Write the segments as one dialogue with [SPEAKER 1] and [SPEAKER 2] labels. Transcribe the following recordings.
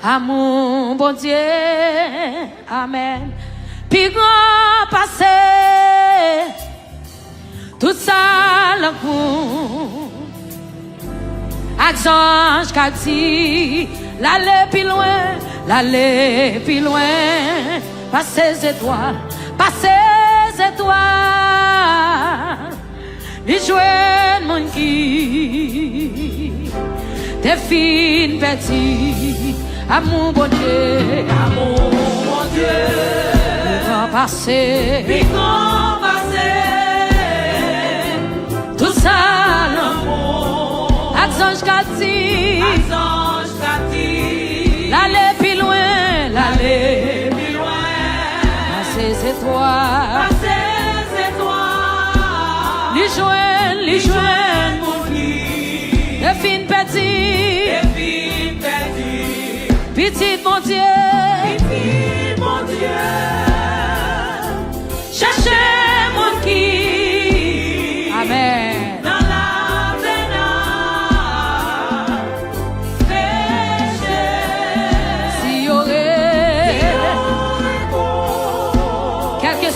[SPEAKER 1] à mon bon Dieu, amen. Puis grand passé, tout ça l'amour. Ange qu'a dit, l'aller plus loin, passer les étoiles, les jouets mon qui, t'es fine petit, à mon bon Dieu, grand passé, tout ça l'amour. Ange qu'a dit, l'aller plus loin, passer les étoiles, les joints, mon lit, les fines petites, petite mon Dieu, cherchez mon qui, amen.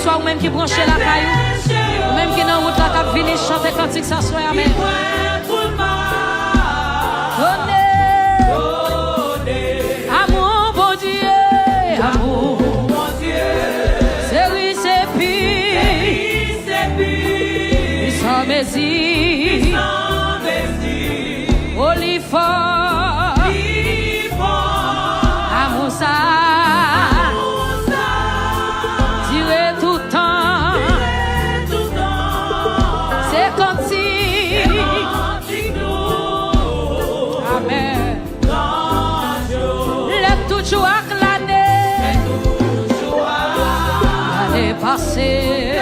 [SPEAKER 1] Soit ou même qui branche la caillou, ou même qui dans route la cap venir chanter cantique ça soit amen. Donnez à mon bon Dieu, c'est lui c'est pire, ils sont messi, olifort, amour ça. L'année passée,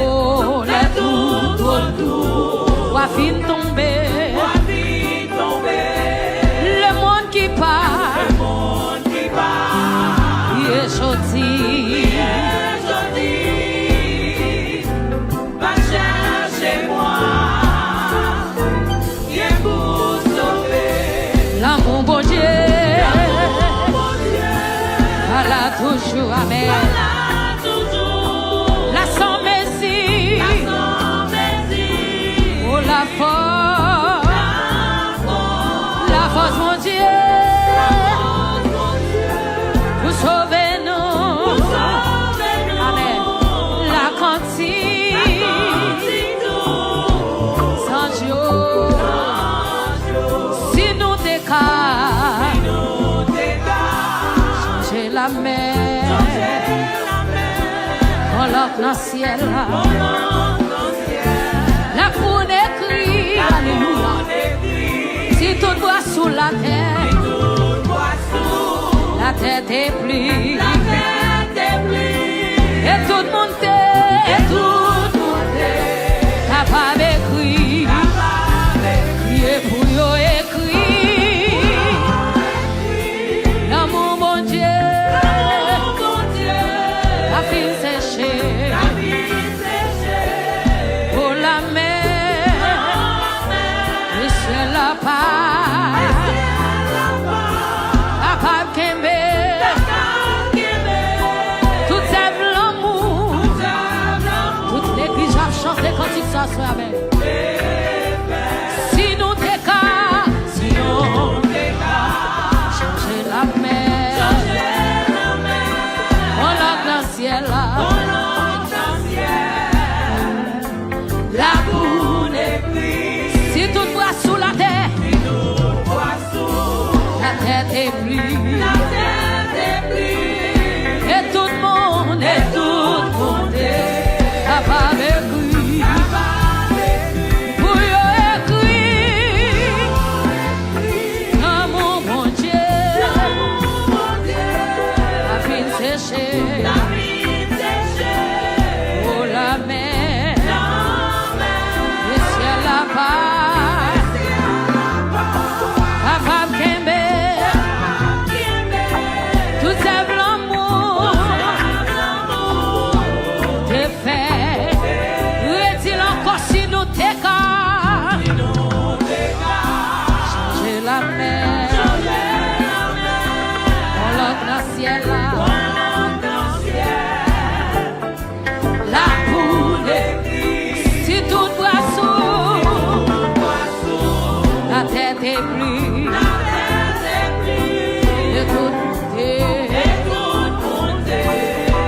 [SPEAKER 1] oh, les tout, fin tomber, le monde qui part, il est sorti, va chercher moi, il est pour sauver, l'amour bon Dieu. Là toujours, amen. La sans messi, oh la force, mon Dieu, vous sauvez nous, amen. La quantité, sans jour, si nous décalons. La mer, on l'offre dans le ciel, la cour écrit, alléluia, si tout boit sous la terre est plie, et tout le monde capable d'écrire, et pour yo écrit, l'amour mon Dieu. Pour la mer, le ciel la part, la part kembe, tout est l'amour, toute l'église a chanté quand il s'assoit avec. Si nous décalons, changer la mer, on l'a dans le ciel là. La boue n'est plus. Si tout boit sous la terre, la terre est plus. Et tout le monde est capable d'écrire. Pour écrire, l'amour mon Dieu, la vie séchée. Oh la mer, le ciel la part, papa kembe, tête est plus, et tout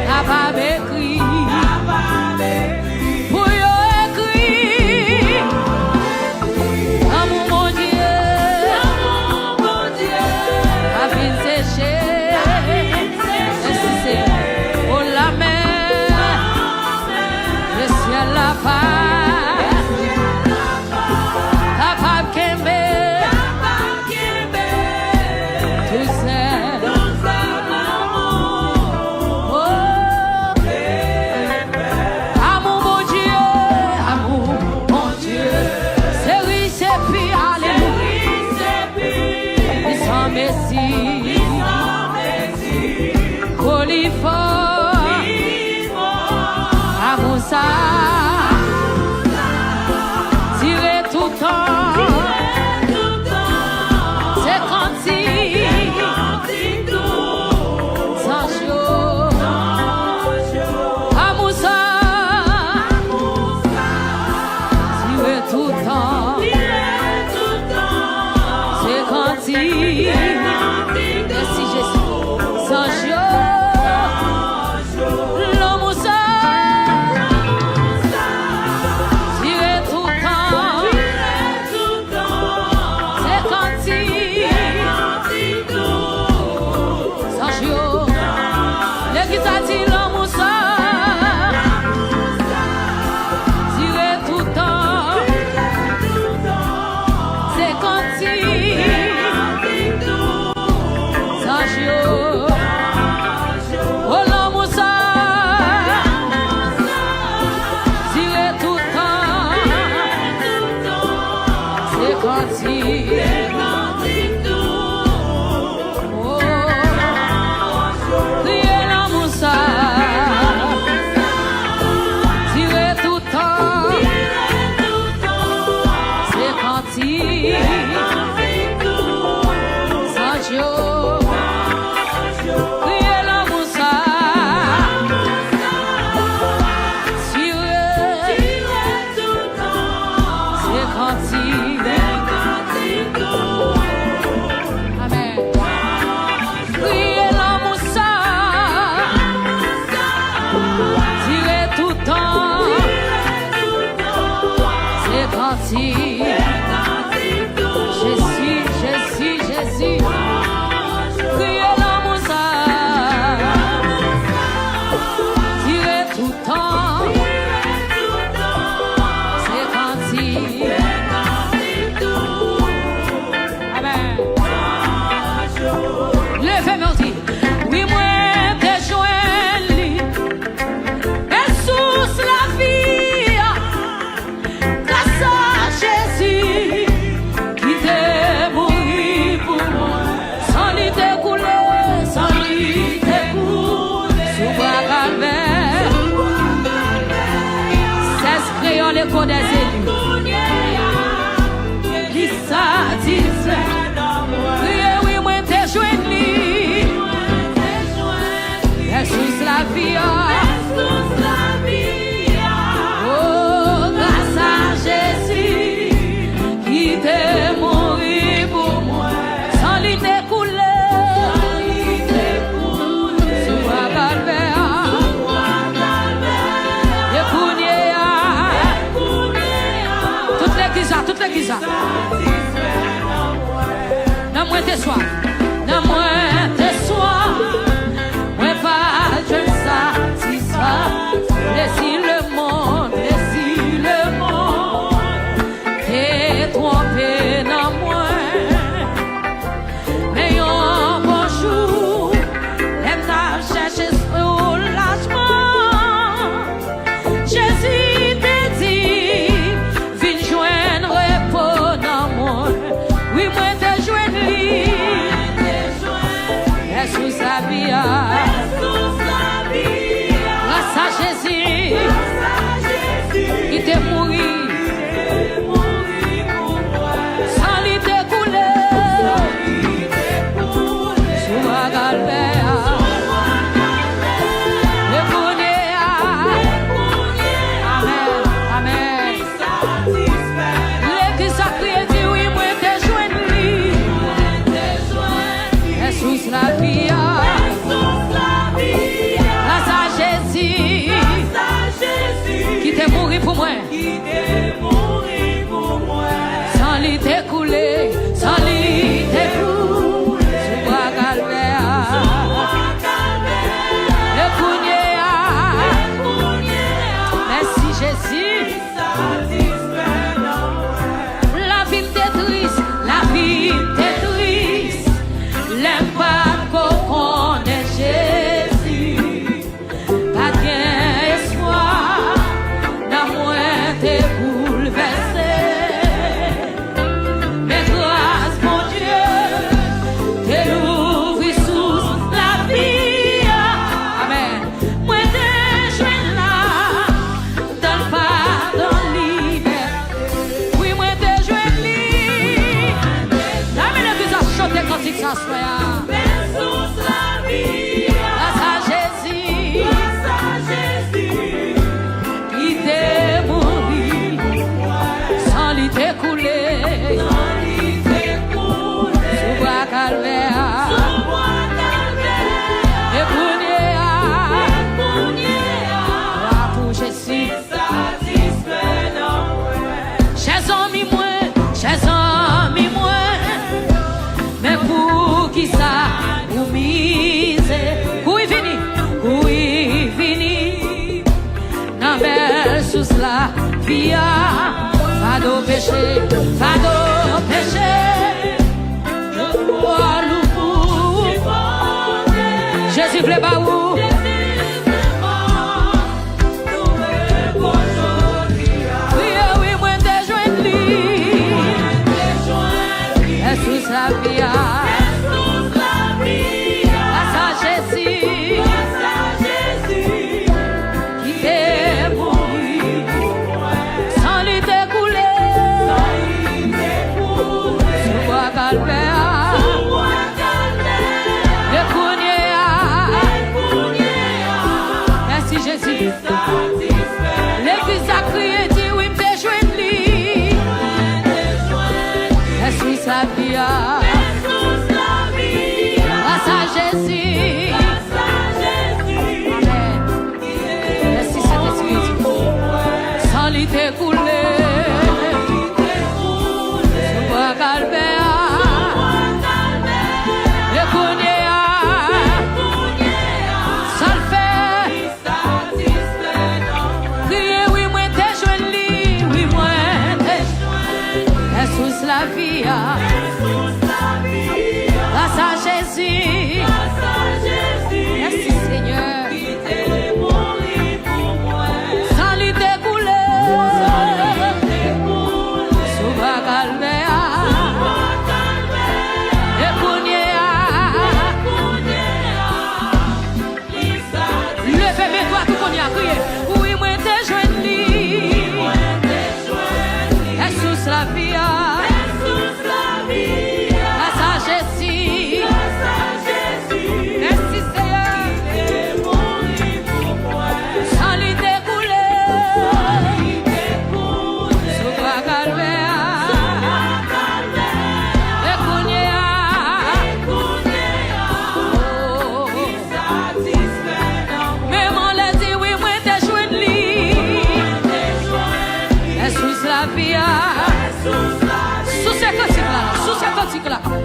[SPEAKER 1] capable écrit, pour yo écrit, amour mon Dieu, a fin séché, oh la mer, le ciel la paix, capable qu'aimer, tout seul. Tirer tout temps, c'est quand sans chaud, amour ça, tirer tout temps, c'est quand merci Jésus, sans chaud. Jésus, criez l'amour ça, tirez tout temps, c'est parti. Amen. Levez-moi aussi, oui moi t'ai joint, et sous la vie, grâce à Jésus. L'écho des élus qui satisfait. Oui, moi t'ai joint, Jésus la vie. Oh, grâce à Jésus qui t'est mort pour moi, sans lui découler, sur la calvaire. Toute l'église, non moins tes soirs, non moins tes soirs, moi pas je satisfais, laissez le monde, t'es trompé dans moi, mais un bon jour, elle t'a cherché soulagement, Jésus t'a dit. Oui, moi t'ai joué de lui. Jésus sa vie. Grâce à Jésus. Il t'est mouru. Sans lui découler. Sur la calvaire. Amen. Amen. L'église a crié, dit oui, moi t'ai joué. vie, fado péché, Jésus plaît pas où? Oui, moi t'ai joint lui. Est-ce la vie? Grâce à Jésus, qui t'est mouru, sans lui découler, sur bois calvaire, le cournier, merci Jésus. L'église a crié, dit oui, m'te joint lui. Est-ce la vie? Grâce à Jésus. Amen. Merci Saint-Esprit. Sans lui découler, sur bois calvaire, le cournier, ça le fait. Criez, oui, moi t'ai joint lui, oui, moi t'ai. Est-ce la vie? Grâce à Jésus. Merci Seigneur. Sans lui découler, sous bois calvaire, le cournier. Levez-moi tout qu'on y a crié. Oui, moi t'ai joint lui. Est-ce la vie?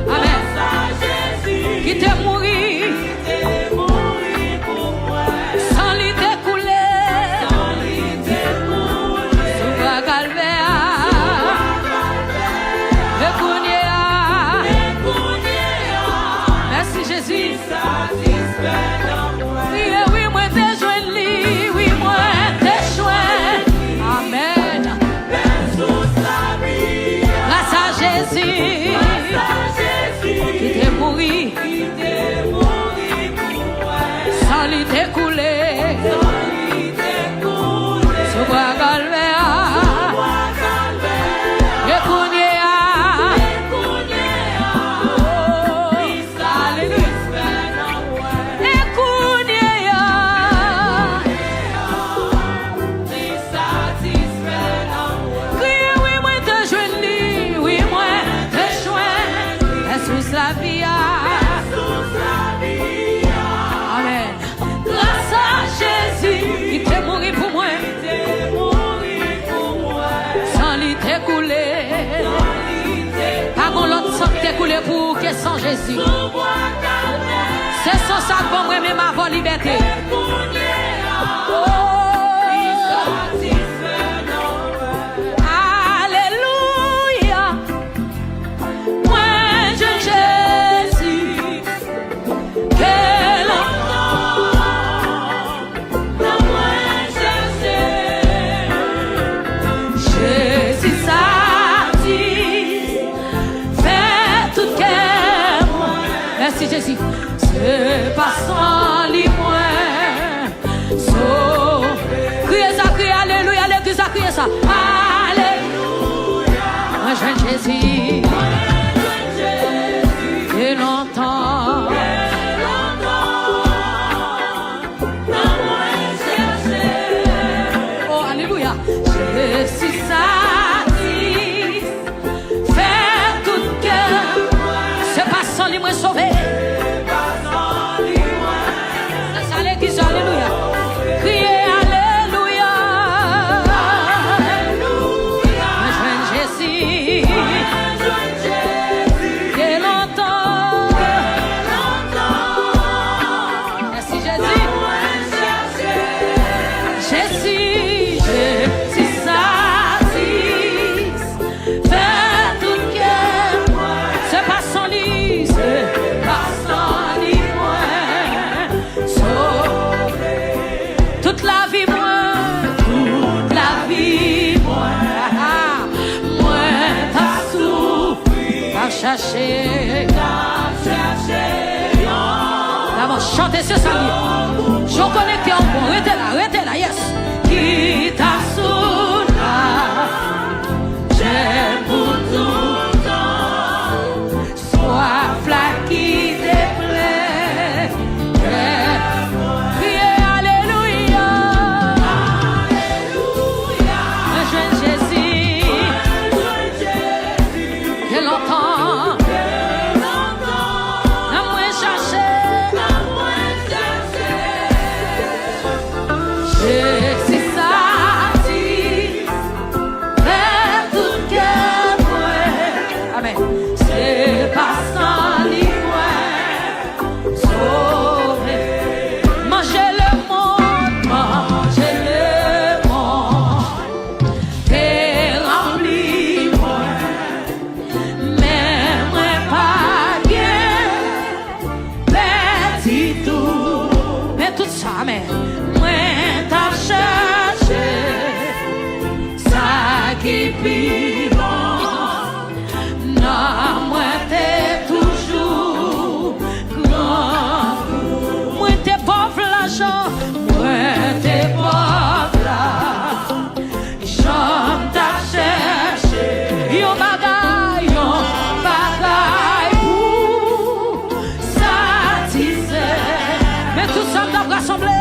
[SPEAKER 1] Amen. Qui t'est mouru, sans lui découler, sur bois calvaire, le cournier. Merci Jésus. Oui, moi t'ai joint lui, oui, moi t'ai joint. Amen. Grâce à Jésus. Qui t'est mouru, sans lui découler, sur bois calvaire, le cournier. Alléluia. Le cournier. Criez, oui, moi te joint lui, oui, moi te joint. Est-ce la vie? Amen. Grâce à Jésus, il t'est mouru pour moi. Sans lui découler. Pas mon l'autre sang découlé pour que sans Jésus. C'est son sac pour moi, même avant liberté. Jésus, c'est pas sans lui moins. So, criez ça, criez alléluia, l'église a crié ça. Alléluia. Moi j'aime Jésus. Et longtemps. Oh, alléluia. Je suis satisfait. Faire tout cœur. C'est pas sans lui moins sauvé. Alléluia. Criez alléluia. Alléluia. Jésus. cherché. D'abord, chantez ce samedi. Je connecte en bon. Restez là, yes. Qui t'a soula, j'aime pour tout temps. Soif là qui déplaît. Criez Alléluia. Alléluia. Un jeune Jésus. Qu'elle entend. La moins cherché. C'est ça, vers tout cœur, amen. C'est pas sans l'ivroire, sauver. Mangez le monde, t'es rempli, moi. Mais moi pas bien, petit tout, mais tout ça, mais. Qui vit non, moi t'es toujours grand. Moi t'es pauvre l'argent, moi t'es pauvre là. J'aime t'a cherché, yon bagaille pour satisfaire. Mais tout ça t'a rassemblé.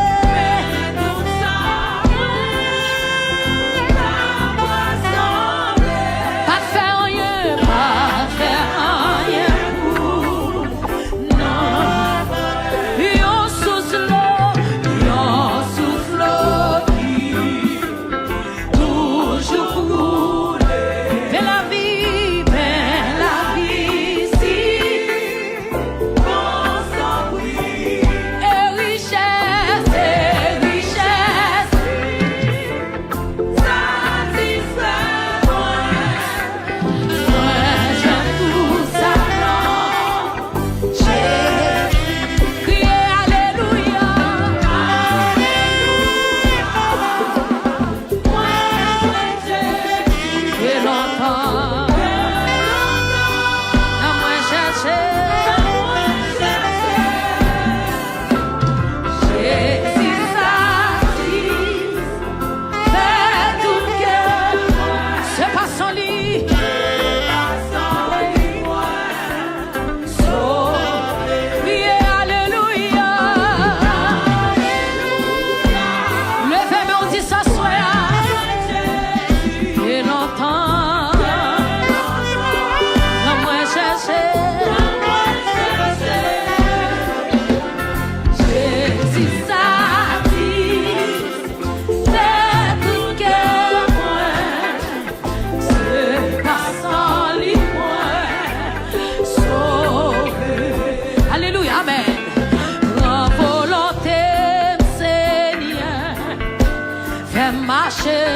[SPEAKER 1] Marcher,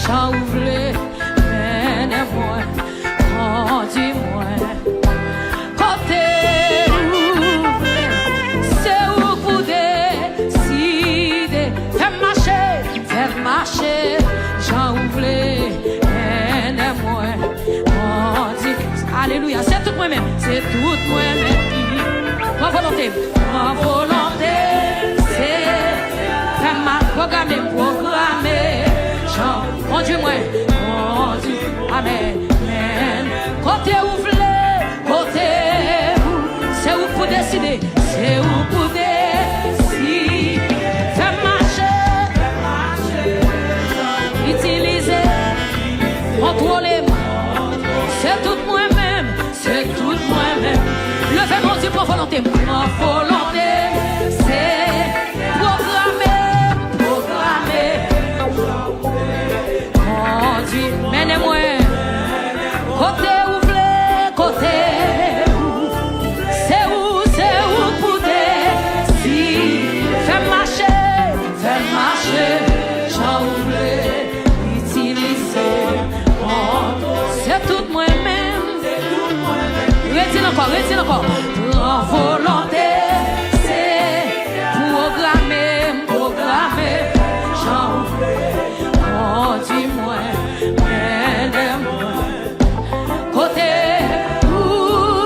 [SPEAKER 1] j'en ouvre, menez-moi, conduis-moi. Côté ouvre, c'est où vous décider. Fais marcher, j'en ouvre, menez-moi, conduis-moi. Alléluia, c'est tout moi-même, ma volonté, c'est faire ma programmer. Conduis-moi, amen, amen. Côté ouvre, côté où, c'est où pour décider, c'est où pour décider. Fais marcher, utiliser, contrôler, c'est tout moi-même, Levez mon Dieu pour volonté, ma volonté, c'est programmer. Menez-moi, côté ouvre, côté où, c'est où pour décider. Fais marcher, j'en ouvre, utiliser, c'est tout moi-même. Retiens encore, en volonté, c'est programmer, j'en ouvre, dis-moi. Côté où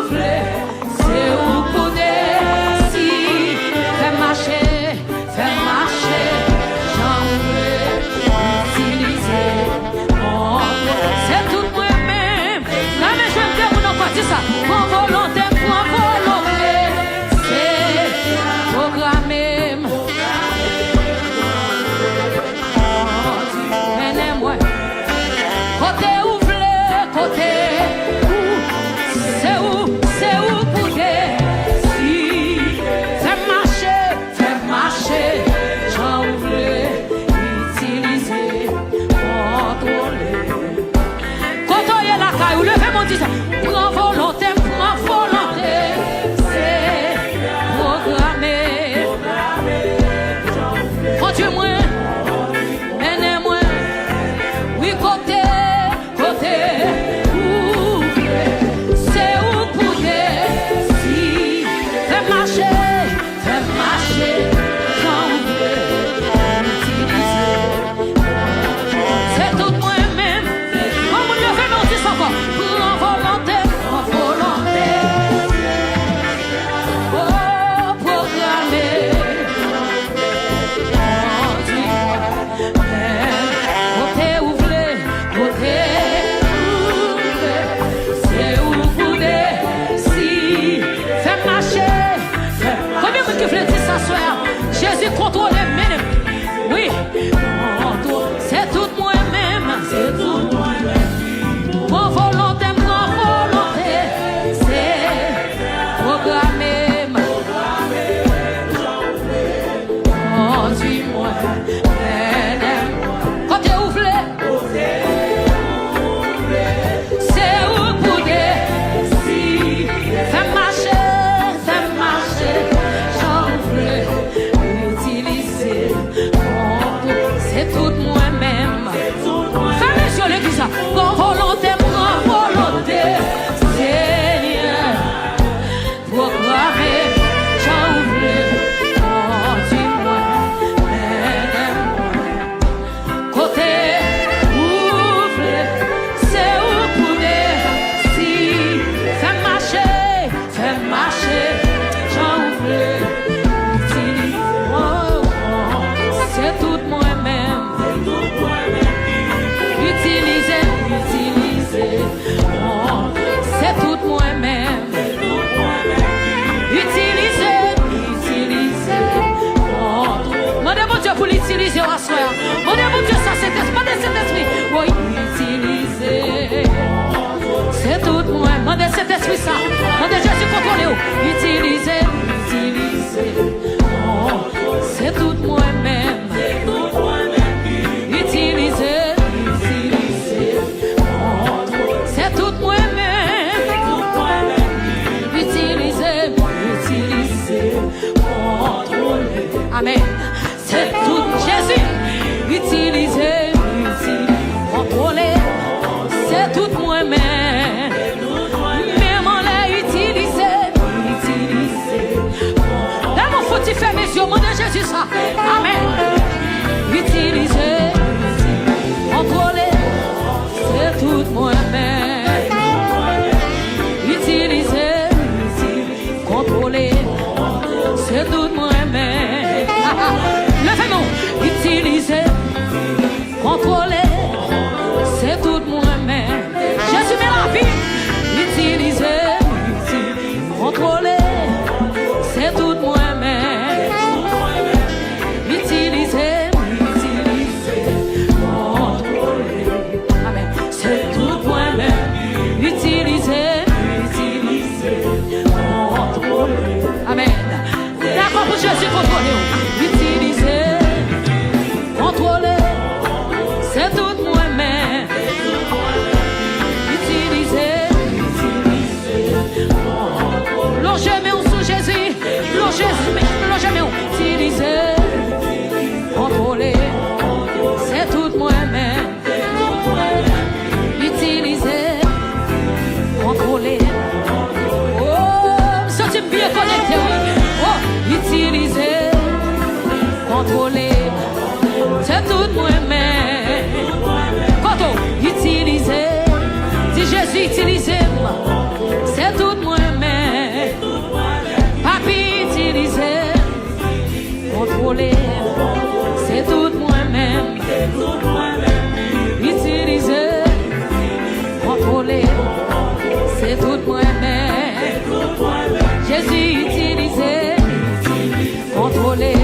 [SPEAKER 1] Mon Dieu, ça, c'est Saint-Esprit. Oui, utiliser. C'est tout moi. Mandez cet esprit ça. Mandez Jésus contrôler. Utiliser. Oh, c'est tout moi-même. Utiliser. Oh, c'est tout moi-même. Utiliser. Contrôler. Amen. C'est tout Jésus. Utiliser. Contrôler. C'est tout moi-même. Même en l'a utilisé. Là, mon faut-il faire mes yeux, mon de Jésus, ça. Amen. Utiliser. Contrôler. C'est tout moi-même. Utiliser. Contrôler. C'est tout moi-même. Levez-nous. Utiliser. Contrôler. C'est tout moi-même. Jésus met la vie. Utiliser. Contrôler. C'est tout moi-même. Utiliser. Contrôler. Amen. C'est tout moi-même. Utiliser. Contrôler. Amen. D'accord pour Jésus contrôler. Utiliser. Contrôler. C'est tout moi-même. Utiliser. Logez-moi sous Jésus. Logez-moi. Utiliser. Contrôler. C'est tout moi-même. Utiliser. Contrôler. Oh, sorti bien connecté. Oh, utiliser. Contrôler. C'est tout moi-même. Quand utiliser. Si Jésus utilisez-moi. C'est tout moi-même. Papi utiliser. Contrôler. C'est tout moi-même. Utiliser. Contrôler. C'est tout moi-même. Jésus utiliser. Contrôler.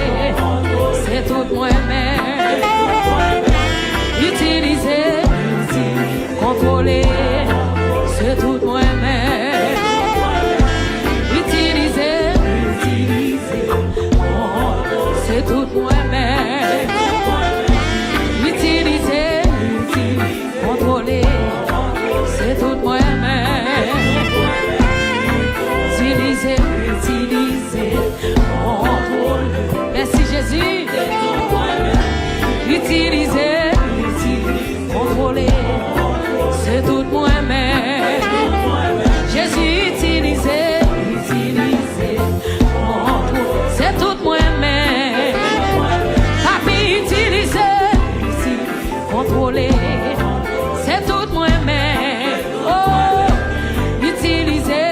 [SPEAKER 1] C'est tout moi-même. Utiliser. Contrôler. C'est tout moi-même. Utiliser. C'est tout moi-même. Utiliser. Contrôler. C'est tout moi-même. Utiliser. Contrôler. Merci Jésus. Utiliser. Contrôler. C'est tout moi-même. Jésus utilisé. C'est tout moi-même. Papi utilisé. Contrôler. C'est tout moi-même. Oh, utilisé.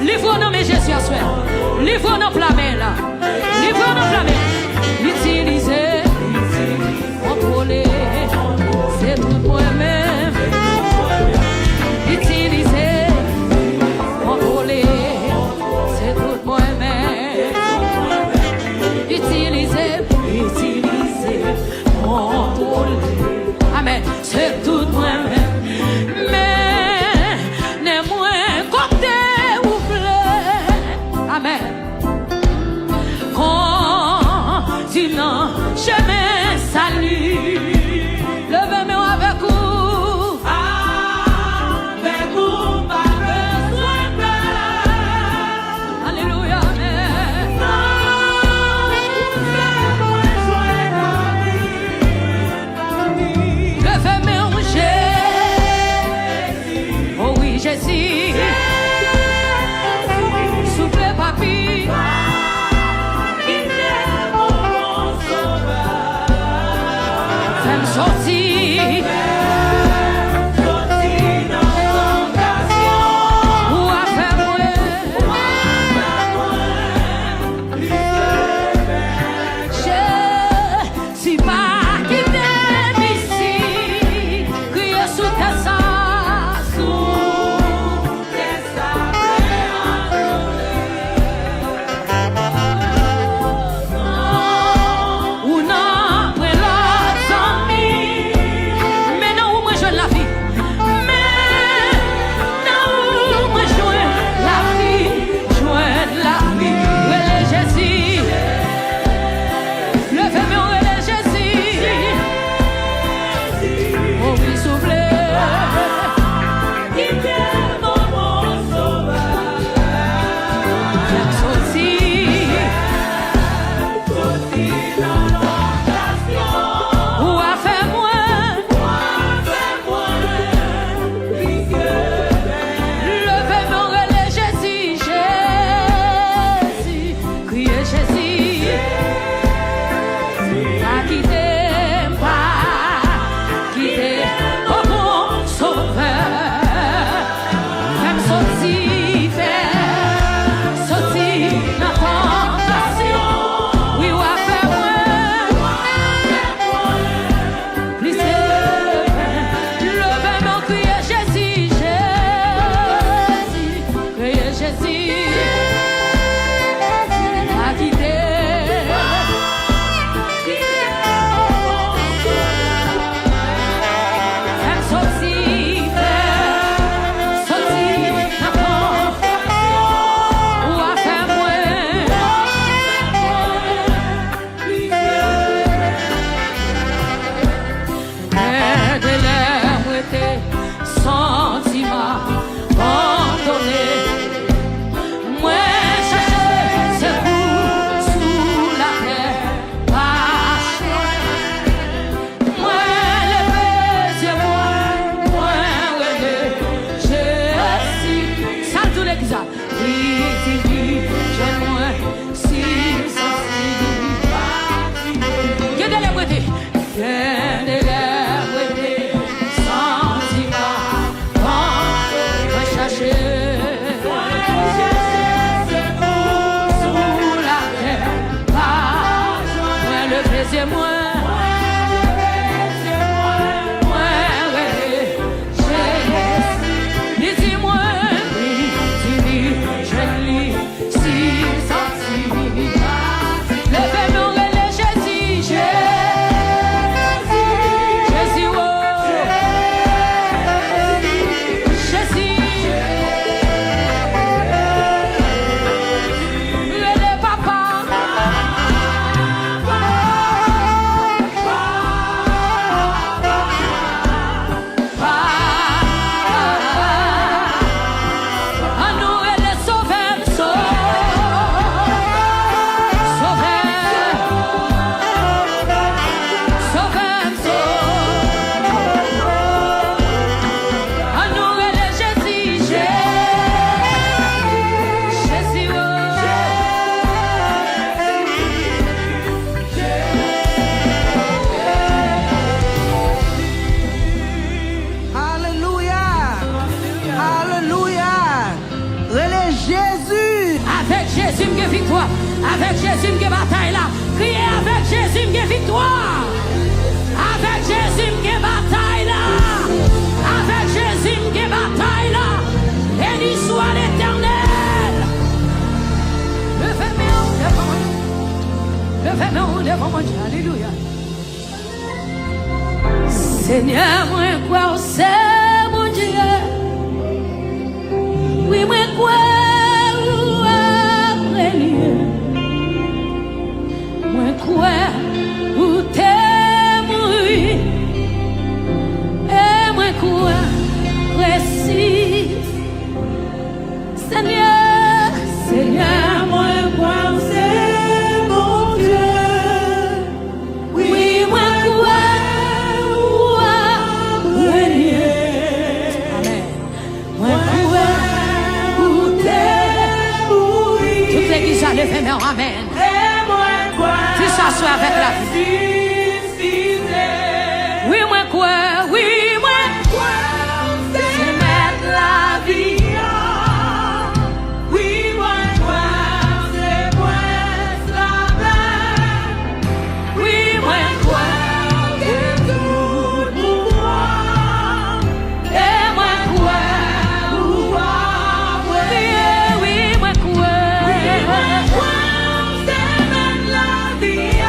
[SPEAKER 1] Livre-nous, mes Jésus, à soi. Livre-nous, flammes là. Livre-nous, flammes. Utilisé. Contrôler. C'est tout moi-même. Utiliser. Contrôler. C'est tout moi-même. Utiliser. Contrôler. Amen. C'est tout moi-même. Mais, n'est moins côté ou bleu. Amen. Continent. Jésus a quitté. Avec Jésus qui bataille là. Criez avec Jésus qui victoire. Avec Jésus qui bataille là. Avec Jésus qui bataille là. Béni soit l'Éternel. Levez-moi devant moi. Levez-moi devant moi. Alléluia. Seigneur, moi crois c'est mon Dieu. Oui, moi crois. Moi, où t'es mouru, et moi, quoi, précis, Seigneur, Seigneur, moi, quoi, c'est mon Dieu. Oui, moi, quoi, Amen. Moi, quoi, où t'es mouru. Toute l'église a levé, mais amen. S'assoit avec la vie. Oui, moi quoi, oui, moi quoi, c'est mettre la vie. Oui, moi quoi, c'est moi la peine. Oui, moi quoi, c'est tout pour moi. Et moi quoi, oui, moi quoi, c'est mettre la vie.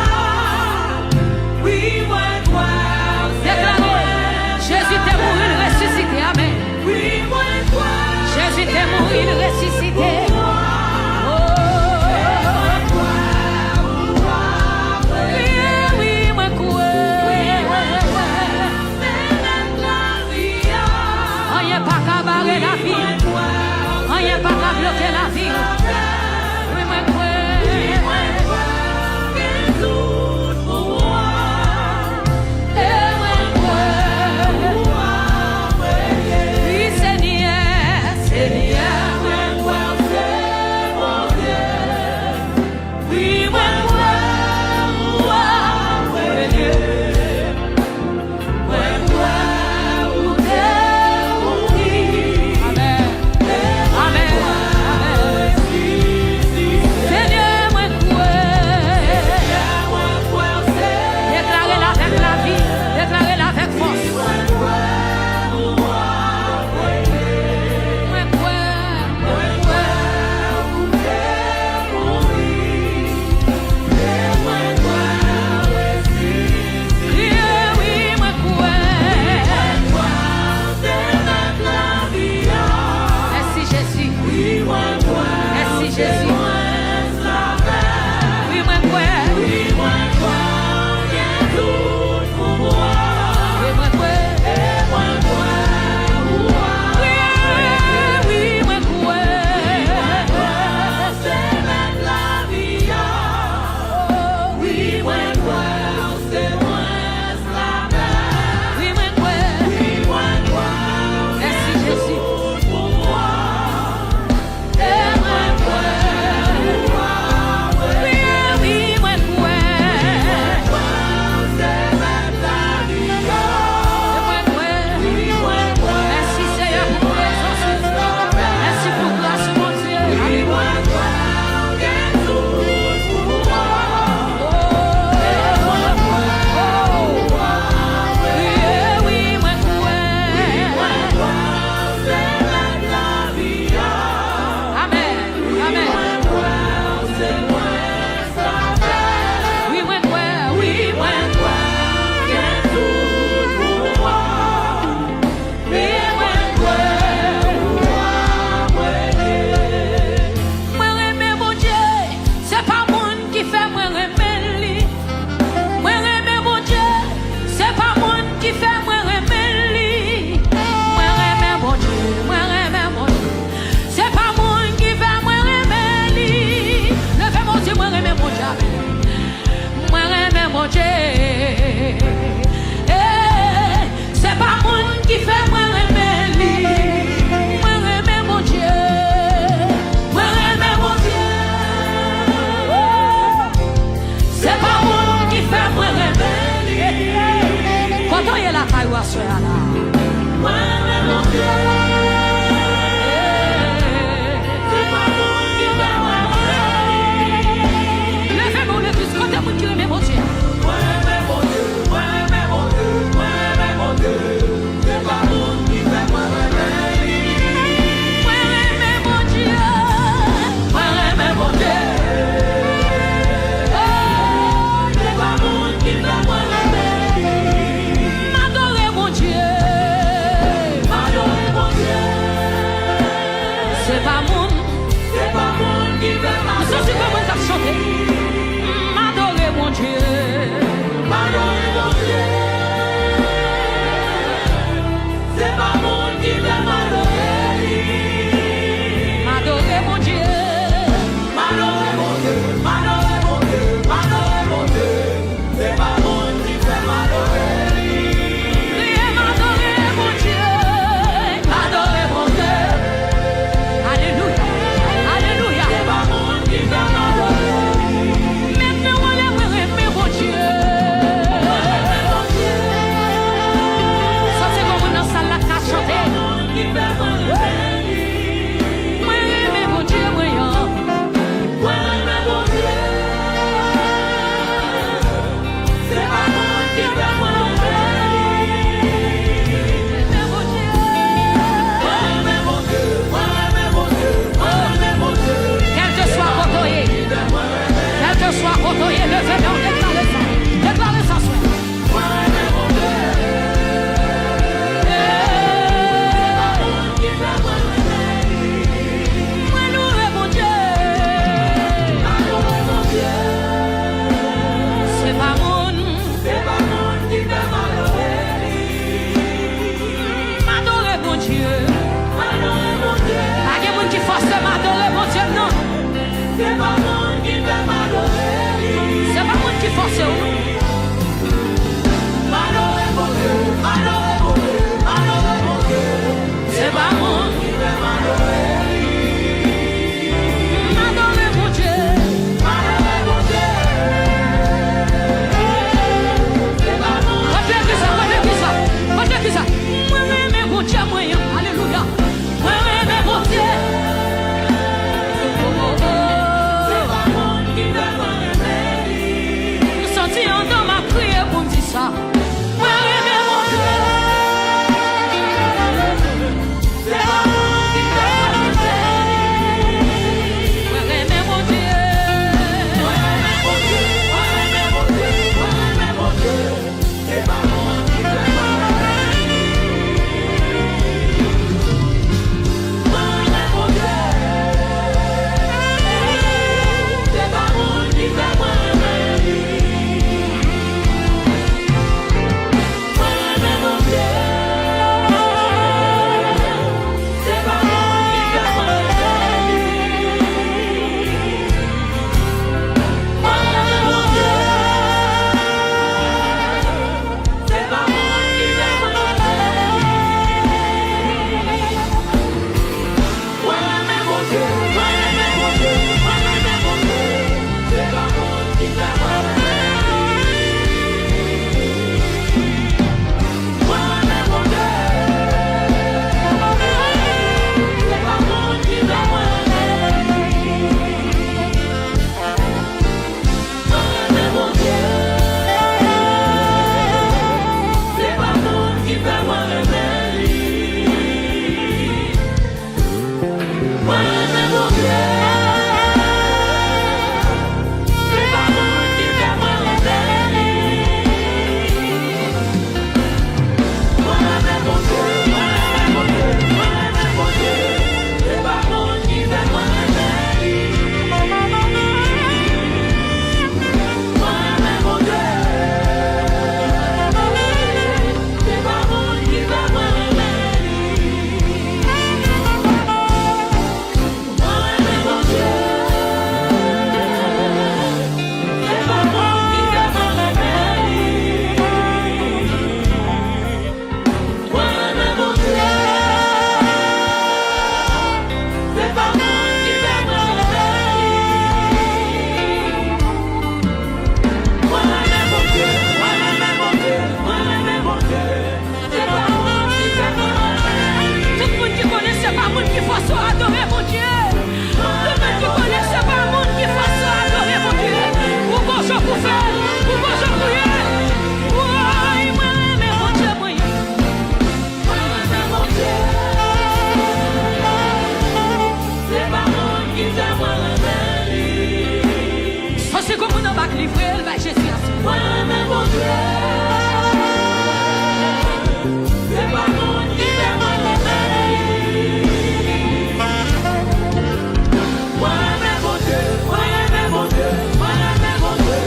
[SPEAKER 1] livrer le Jésus.
[SPEAKER 2] Moi-même, mon Dieu. C'est pas mon qui fait moi la maladie. Moi-même, mon Dieu. Moi-même, mon Dieu. Moi-même, mon Dieu.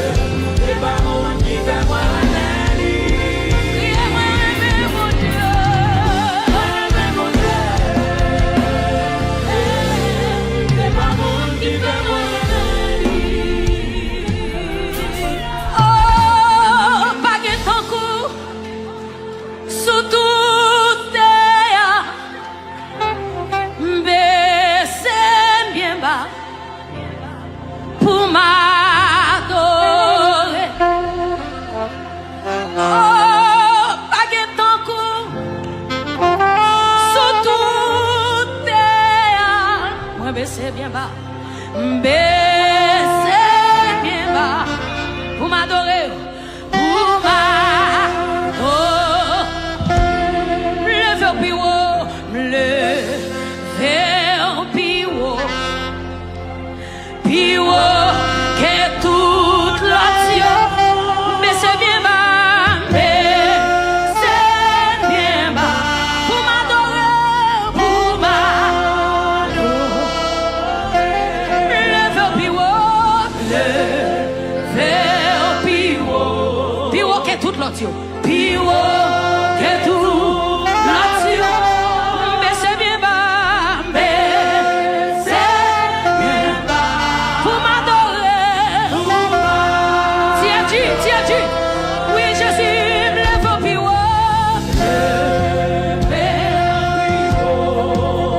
[SPEAKER 2] C'est pas mon qui fait moi la maladie.
[SPEAKER 1] Moi-même, mon Dieu.
[SPEAKER 2] Moi-même, mon Dieu. C'est pas mon qui fait moi la maladie.
[SPEAKER 1] Oh, pas que ton coup sous tout terre, baissez bien bas pour m'adorer. Oh, pas que ton coup sous tout terre, moi baissez bien bas, baissez bien bas pour m'adorer, pour m'adorer. Lever au plus haut, lever au plus haut, plus haut que toute l'autre. Mais c'est bien bas, pour m'adorer, pour m'adorer. Lever au plus haut, lever au plus haut, plus haut que toute l'autre, plus haut que toute l'autre. Mais c'est bien bas, pour m'adorer. Tiens Dieu, oui Jésus, me lève au plus haut,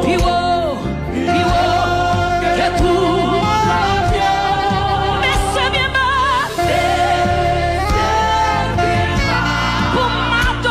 [SPEAKER 1] plus haut que tout. Mais c'est bien bas, pour m'adorer.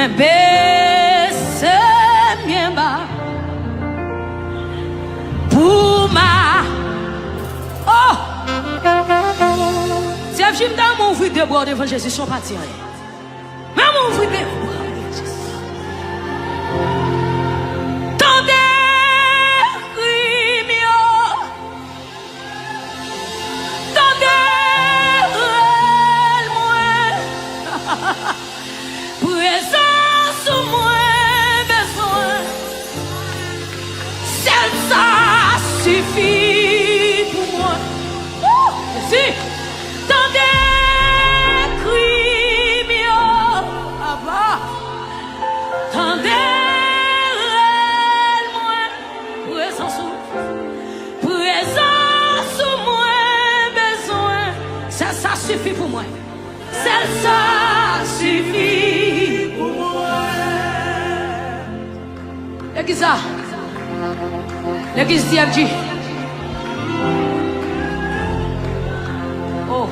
[SPEAKER 1] Moi baisse mien bas pour ma oh si je me donne mon ouvrir de bois devant Jésus sont pas tirés même mon ouvrir de bois tendez rimio tendez moi présence ou moins besoin seul ça suffit pour moi si tendez cri mio abba tendez moi présence ou moins besoin ça suffit pour moi seul ça suffit pour moi. L'église DFG. Oh.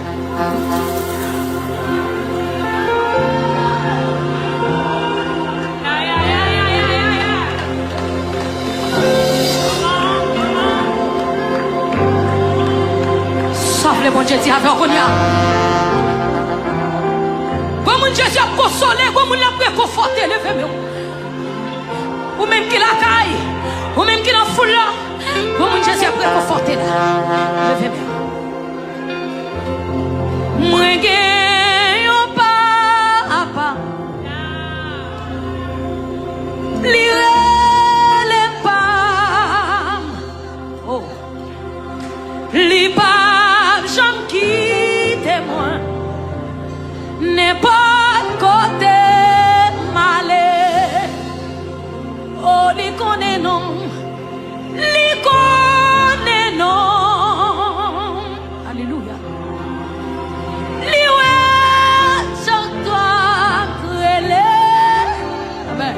[SPEAKER 1] Sauf le bon Dieu dit avec on y a. Comme Jésus a consolé, comme il a réconforté, levez-moi. Ou même qui la caille, ou même qui la foule là, comme Jésus a réconforté là. Levez-moi. Moi gagne papa. Lire les pas. Oh. Li pas j'aime quitter moi. N'importe côté malé, oh li connaît non, alléluia. Li ouais sans toi crélé, amen.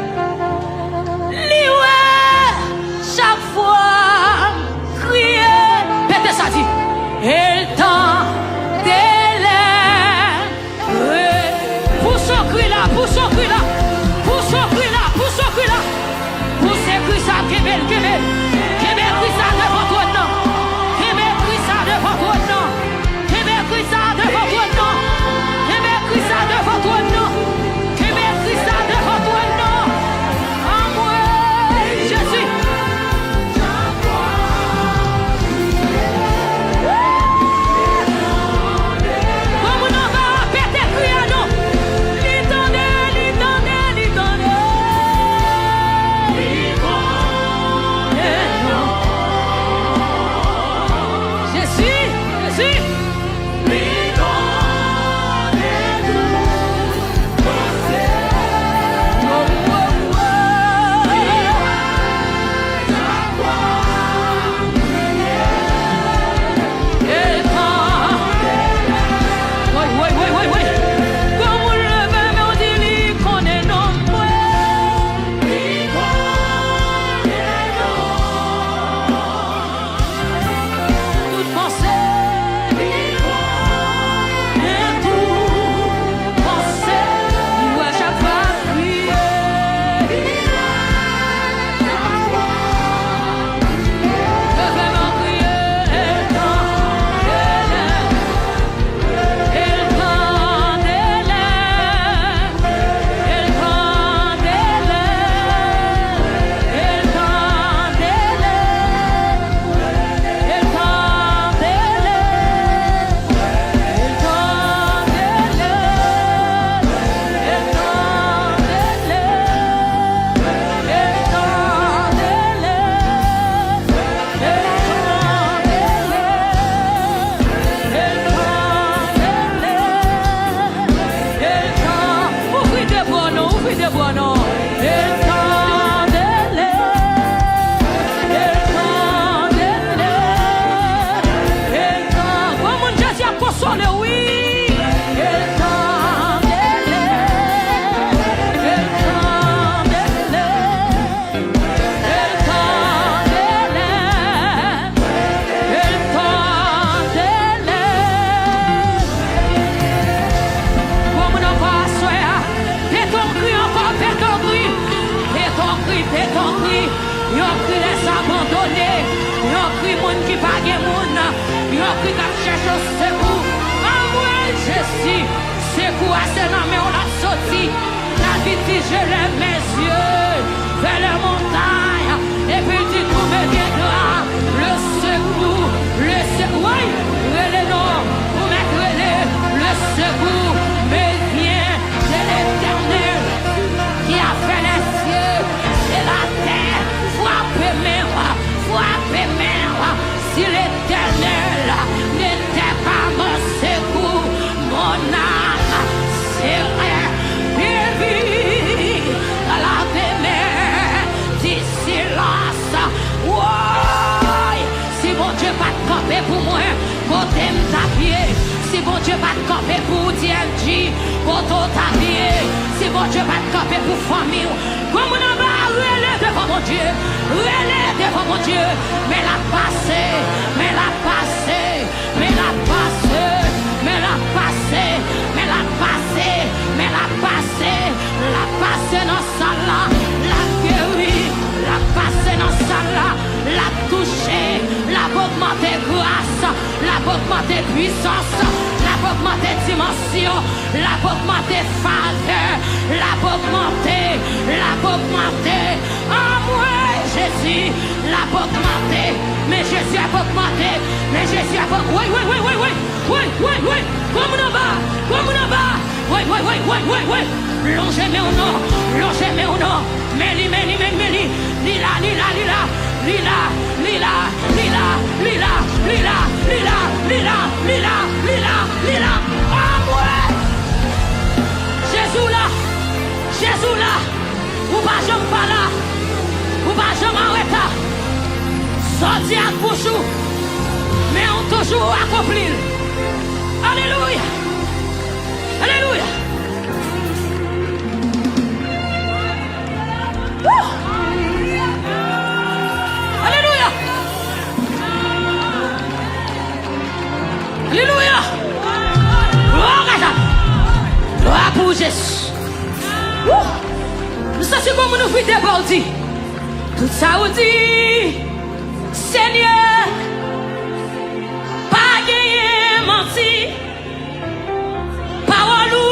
[SPEAKER 1] Li ouais chaque fois crier, pété ça dit, et le temps pour son cri là, pour son cri là, pour son cri là, pour son cri là, pour ce cri ça, Kébel, Kébel, Kébel cri ça devant toi non, Kébel cri ça devant toi non, Kébel cri ça devant toi non, Kébel cri ça devant toi non, Kébel cri ça devant toi non, en moi, Jésus. Papa, cherche au secours. Ah ouais, Jésus, secours à ses noms, mais on l'a sorti. La vie dit, je lève mes yeux vers les montagnes. Et puis tu trouves viendra le secours. Le secours, oui, le nom, vous mettrez le secours. Mais vient de l'Éternel qui a fait les cieux et la terre. Frappez moi. Si l'Éternel n'était pas mon secours, mon âme serait perdue dans la demeure du silence. Ouais. Si bon Dieu va te camper pour moi, côté ta pied. Si bon Dieu va te camper pour DMG, côté ta pied. Si bon Dieu va te camper pour famille, comme on a relève devant mon Dieu, relève devant mon Dieu. Mais la passé, mais la passé, mais la passé, mais la passé, mais la passé, mais la passé, la passé dans ça là, la guéri, la passé dans ça là, la touché, la augmenté grâce, la augmenté puissance, la augmenté dimension, la augmenté faveur, la augmenté, la augmenté. Ah ouais, Jésus, la augmenté, mais Jésus a augmenté, mais Jésus a augmenté. Oui, comme on va, oui. Longez mes au nom, Méli, lila. Ah ouais, Jésus là, ou pas jamais pas là, ou pas jamais arrêter. Sorti à bouchou, mais on toujours accompli. Alléluia. Alléluia. Gloire pour Jésus. Nous sommes comme nous faisons pour dire. Tout ça vous dit, Seigneur, pas gagné menti. Parole ou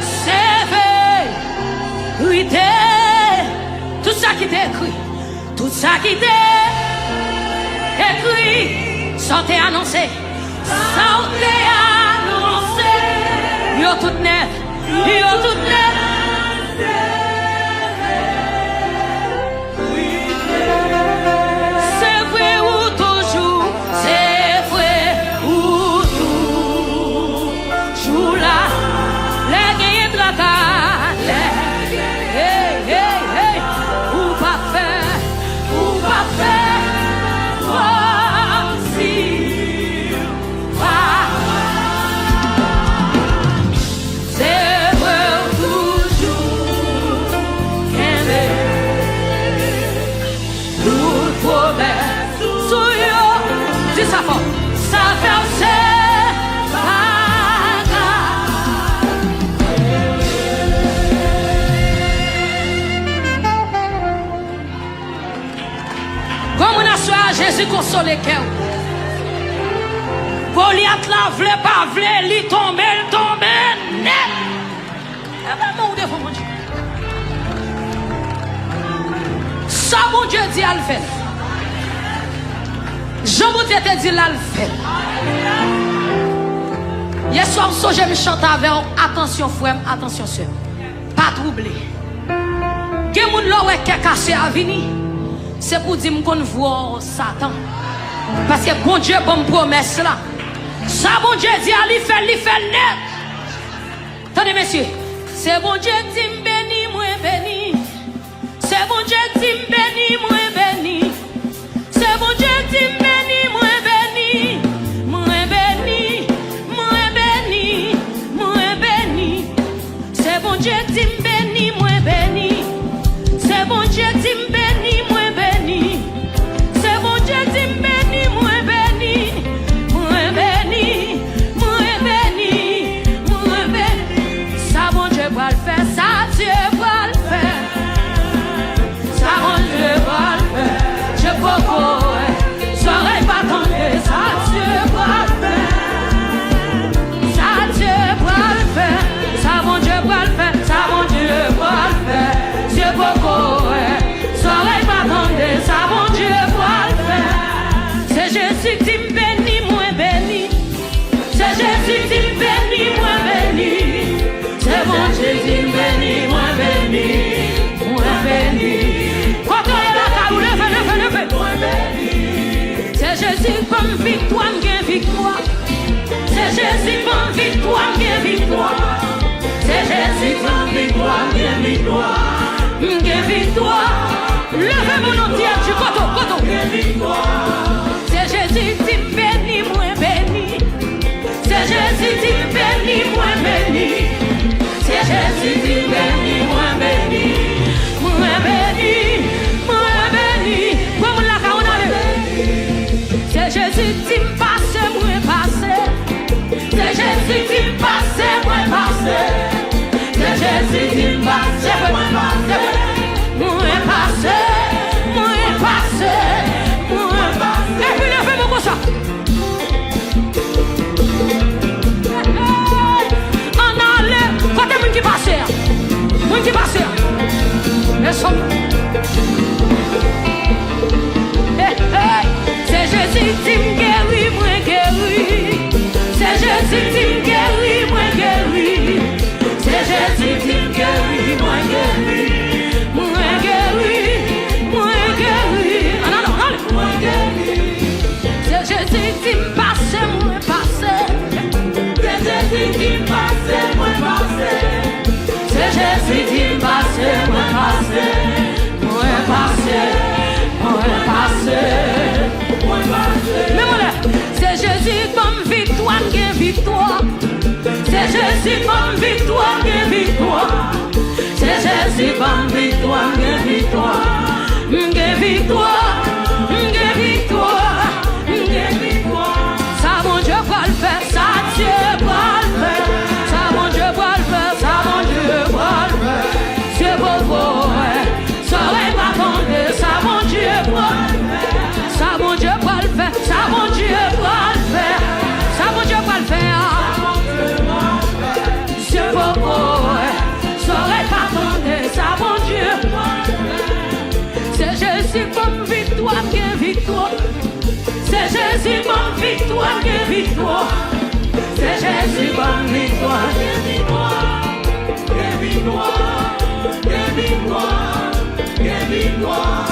[SPEAKER 1] c'est vérité. Tout ça qui t'est écrit. Tout ça qui t'est écrit. Sortez annoncé. Sortez annoncé. Yo tout net. C'est vrai ou toujours. C'est vrai ou toujours là. Les gagnés de la table. Hey. Ou pas faire. Voici. C'est vrai toujours. Toute promesse. Dis ça fort. Ça fait c'est pas grave. Comme on a soir Jésus console le cœur. Goliath la vle pas vle, li tombe net. Et ben mon devant mon Dieu. Ça mon Dieu dit à le faire. Jean mon Dieu te dit là le faire. Hier soir je me chante avec attention frère, attention sœur. Pas troubler. Que moun là ouais qui caché à venir. C'est pour dire qu'on voit Satan. Parce que bon Dieu bon promesse là. Ça bon Dieu dit à lui faire net. Attendez messieurs. C'est bon Dieu dit béni moi béni. C'est bon Dieu dit béni moi béni. C'est bon Dieu dit béni moi béni. Moi béni. C'est bon Dieu dit béni moi béni. C'est bon Dieu dit béni moi béni. C'est bon Dieu dit béni moi béni. Ça bon Dieu va le faire, ça Dieu va le faire. Ça bon Dieu va le faire. comme victoire, gain victoire. C'est Jésus comme victoire, gain victoire. C'est Jésus comme victoire, gain victoire. Gain victoire. Levez mon entier du coteau. C'est Jésus qui bénit, moi béni. C'est Jésus qui bénit, moi béni. C'est Jésus qui bénit, moi béni. Moi béni, moi béni. Comme la caronale. C'est Jésus qui me passe, moi passe. C'est Jésus qui me passe, moi passe. C'est Jésus qui me passe, moi passe. Moi passe, moi passe, moi passe. Et puis levez-moi comme ça. En allait, quand t'es qui passe, moi qui passe. C'est Jésus qui me guérit, moi guérit. C'est Jésus qui me guérit, moi guérit. C'est Jésus qui me guérit, moi guérit. Moi guérit, moi guérit. Non, moi guérit. C'est Jésus qui me passe, moi passe. C'est Jésus qui me passe, moi passe. C'est Jésus qui me passe, moi passe. Moi passe, moi passe. Mais voilà, c'est Jésus comme victoire, gain victoire. C'est Jésus comme victoire, gain victoire. C'est Jésus comme victoire, gain victoire. Gain victoire, gain victoire, gain victoire. Ça mon Dieu va le faire, ça Dieu va le faire. Ça mon Dieu va le faire, ça mon Dieu va le faire. C'est beau, ça va pas tomber, ça mon Dieu va le faire. Ça mon Dieu va le faire, ça mon Dieu va le faire. Ça mon Dieu va le faire. C'est beau, ça va pas tomber, ça mon Dieu va le faire. C'est Jésus comme victoire, gain victoire. C'est Jésus comme victoire, gain victoire. C'est Jésus comme victoire, gain victoire. Gain victoire, gain victoire, gain victoire.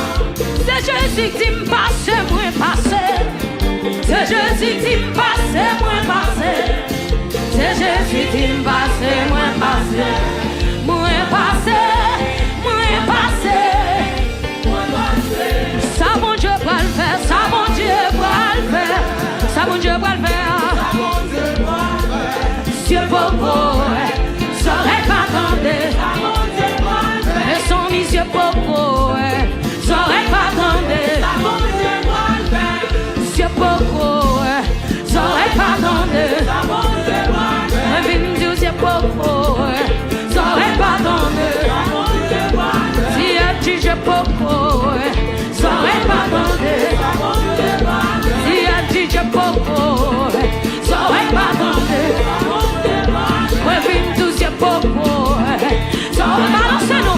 [SPEAKER 1] C'est Jésus qui me passe, moi passe. C'est Jésus qui me passe, moi passe. C'est Jésus qui me passe, moi passe. Moi passe, moi passe. Ça mon Dieu va le faire, ça mon Dieu va le faire. Ça mon Dieu va le faire. C'est beaucoup, ça aurait pas tenté. Et son monsieur beaucoup, ça aurait pas tenté. C'est beaucoup, ça aurait pas tenté. C'est beaucoup, ça aurait pas tenté. Si elle dit j'ai beaucoup, ça aurait pas tenté. Si elle dit j'ai beaucoup, ça aurait pas tenté. Ouais, vite, c'est beaucoup, ça aurait balancez-nous.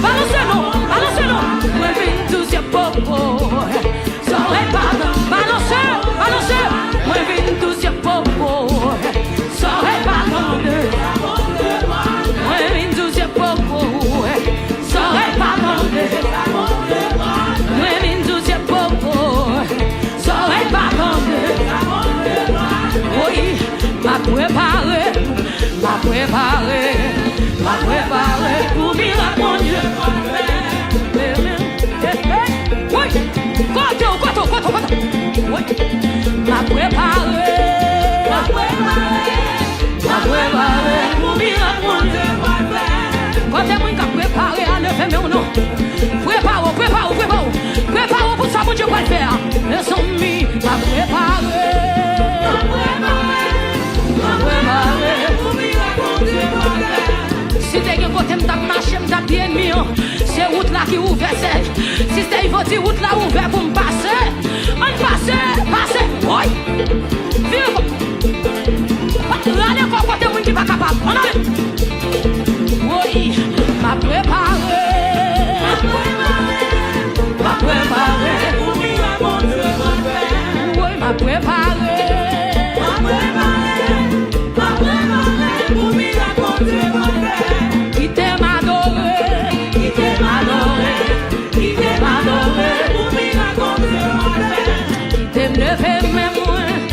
[SPEAKER 1] Ouais, vite, c'est beaucoup, ça aurait pas tenté. Balancez. Ouais, vite, c'est beaucoup, ça aurait pas tenté. Ouais, vite, c'est beaucoup, ça aurait pas tenté. Ouais, vite, c'est beaucoup, ça aurait pas tenté. Oui, m'a préparé pour miracle, mon Dieu. Oui, côté. Oui, m'a préparé pour miracle, mon Dieu. Côté moi qui préparé à lever mes noms. Prépare pour ça, mon Dieu va le faire. Les amis, m'a préparé pour miracle, mon Dieu va le faire. Si t'es un côté m'tap marché, m'tap bien mis, c'est route là qui ouvert sec. Si t'es il faut dire route là ouvert pour me passer. On passe. Oui. Vive. Regardez encore côté moi qui pas capable. On allait. Oui. M'a préparé pour miracle, mon Dieu va le faire. Oui, m'a préparé pour miracle, mon Dieu va le faire. Qui t'aime adoré pour miracle, mon Dieu va le faire. Qui t'aime lever mes mains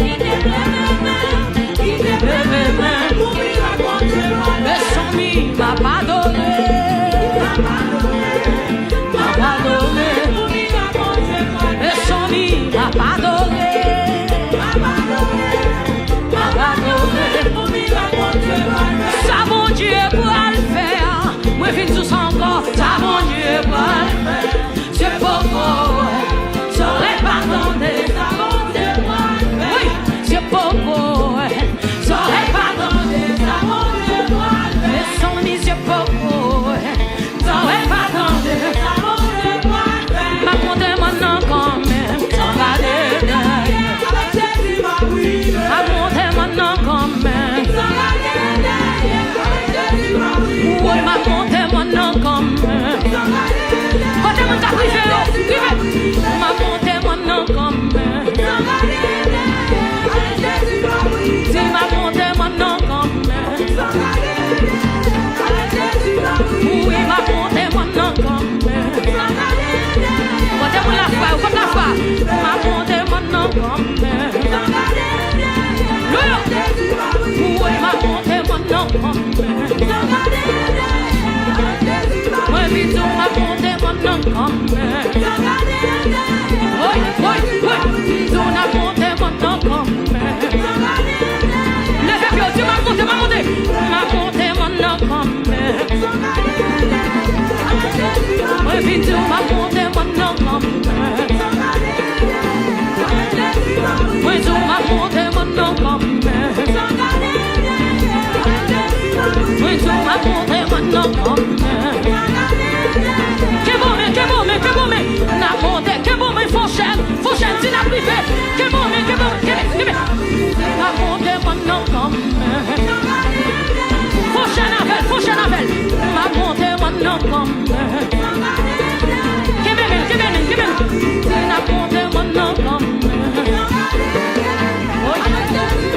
[SPEAKER 1] comme oui, oui, oui. Nous n'a monté maintenant comme le peuple, tu m'as monté maintenant comme oui, puis tu m'as monté maintenant comme oui, tu m'as monté maintenant comme oui, tu m'as monté maintenant comme que bon, mais, n'a monté, que bon, mais, faut chaîne, tu l'as privé, que bon, mais, n'a monté maintenant comme faut chaîne avec, n'a monté maintenant comme que bien, n'a monté maintenant comme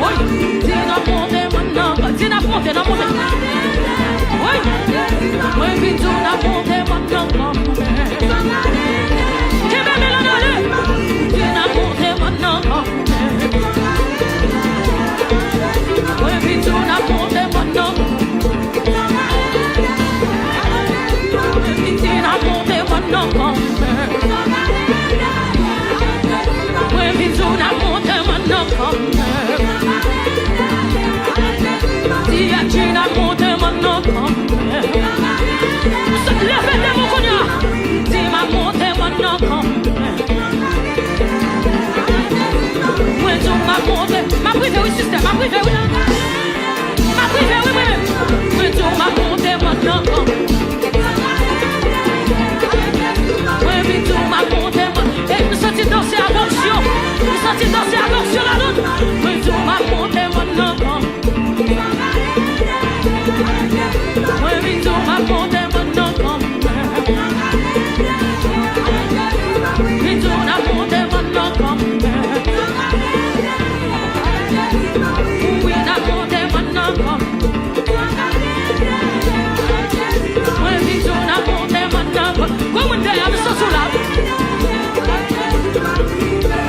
[SPEAKER 1] oui, n'a monté maintenant comme oui, puis tu n'as monté maintenant comme que bien, tu n'as monté maintenant comme oui, puis tu n'as monté maintenant oui, tu n'as monté maintenant comme oui, puis tu n'as monté maintenant comme tu n'as monté maintenant comme levez mon cognac, tu m'as monté maintenant comme oui, tu m'as monté, ma privé, oui, système, ma privé, oui, oui, tu m'as monté maintenant comme oui, puis tu m'as monté et nous sentis danser à l'action, la lune, oui, tu m'as monté maintenant comme oui, puis tu m'as monté maintenant comme puis tu m'as monté maintenant comme oui, n'a monté maintenant comme oui, puis tu m'as monté maintenant comme comment on dit, on se soulève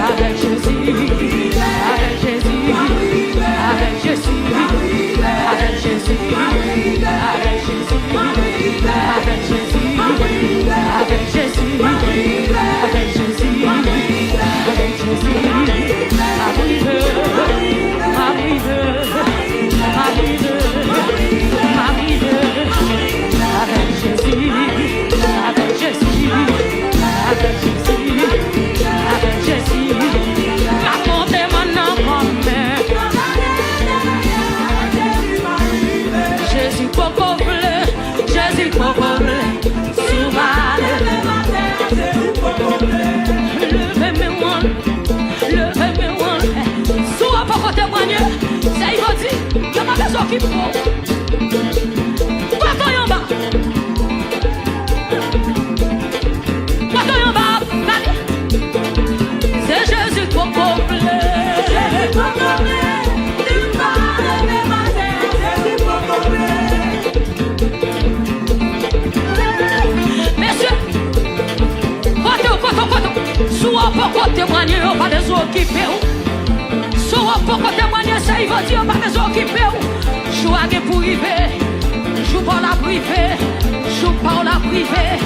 [SPEAKER 1] avec Jésus, avec Jésus, avec Jésus, avec Jésus, avec Jésus, avec Jésus, avec Jésus, avec Jésus, avec Jésus, arrive, arrive, arrive, arrive, avec Jésus, avec Jésus, avec Jésus, avec Jésus, la montée maintenant comme Jésus coco bleu, Jésus coco bleu, souvent levez-moi, souvent pour côté témoigner, c'est il va dire, il y a ma maison qui prend, quoi en bas, c'est Jésus coco bleu. Soit pour témoigner, pas des occupés. Soit pour témoigner, ça il va dire, pas des occupés. Joue pour river, joue pour la privée, joue pour la privée,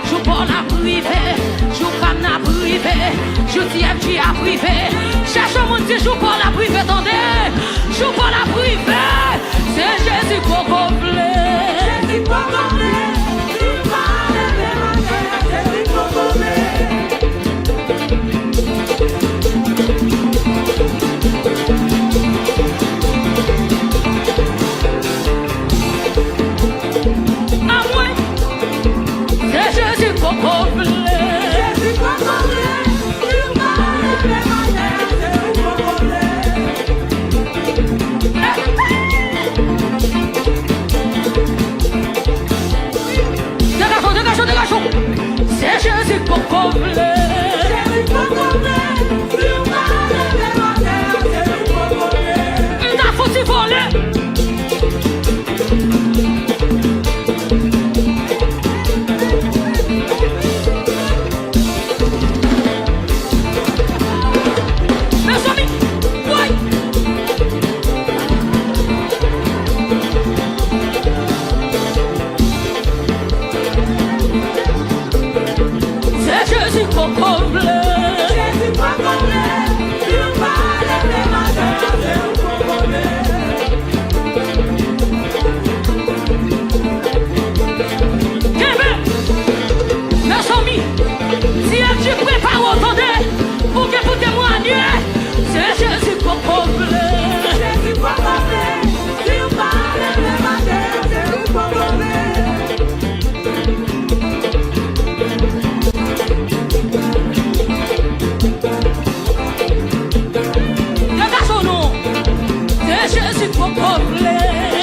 [SPEAKER 1] joue pour la privée, joue pour la privée, joue TFG à privée. Cherche au monde qui joue pour la privée, attendez, joue pour la privée. C'est Jésus coco bleu. Jésus coco bleu.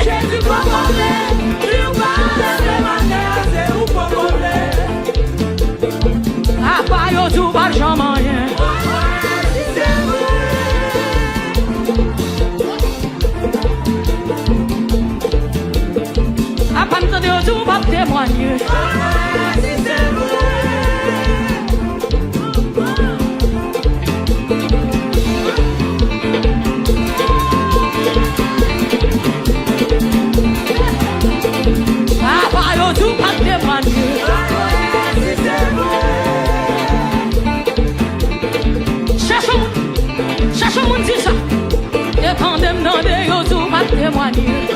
[SPEAKER 2] Jésus pas comblé, lui ou pas de manière, c'est ou pas comblé.
[SPEAKER 1] A pa yo tou pa jaman yen. A pa m'tande yo tou pa témoigner. A pa yo tou pa témoigner. Cherche moun di sa. Et quand dem nan de yo tou pa témoigner.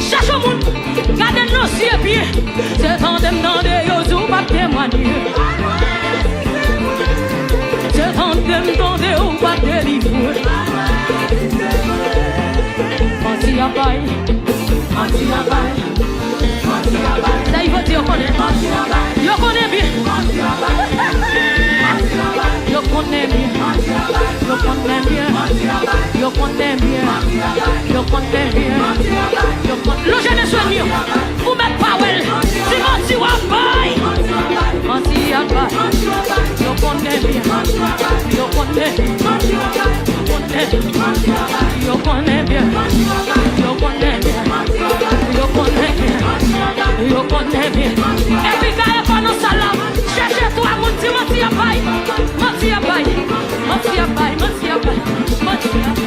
[SPEAKER 1] Cherche moun, gade nan siye pied. C'est quand dem nan de yo tou pa témoigner. C'est quand dem nan de yo pa délivrer. Menti a bay, menti a bay. Ça il faut dire qu'on est yo connais bien, yo connais bien, yo connais bien, yo connais bien, yo connais bien, yo connais. Le jeune soignant, vous mettez pas well, si menti ou abaye, menti abaye, yo connais bien, yo connais, yo connais bien, yo connais bien, yo connais bien, yo connais bien. Et puis quand il faut nous salam, cherchez-toi mon petit menti abaye, menti abaye, menti abaye, menti abaye, menti abaye.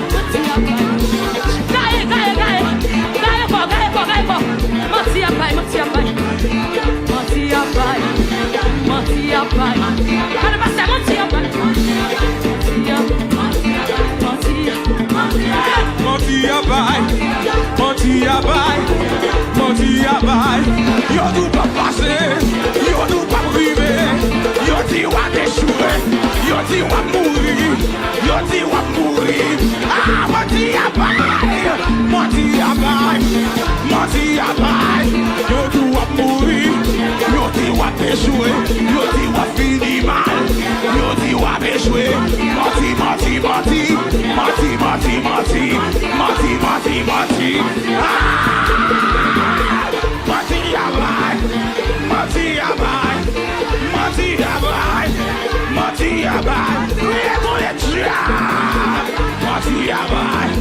[SPEAKER 1] Menti abaye, menti abaye, menti abaye, menti abaye. Allez passer menti abaye, menti abaye, menti abaye, menti abaye. Yo nou pa pase, yo nou pa prive, yo di wap échoué, yo di wap mouri, yo di wap mouri. Ah, menti abaye, menti abaye, menti abaye. Yo di wap mouri, yo di wap échoué, yo di wap fini mal, yo di wap échoué. Menti, menti, menti, menti, menti, menti, menti, menti, menti. Menti abaye, menti abaye, menti abaye, menti abaye. Priez pour les tueurs. Menti abaye,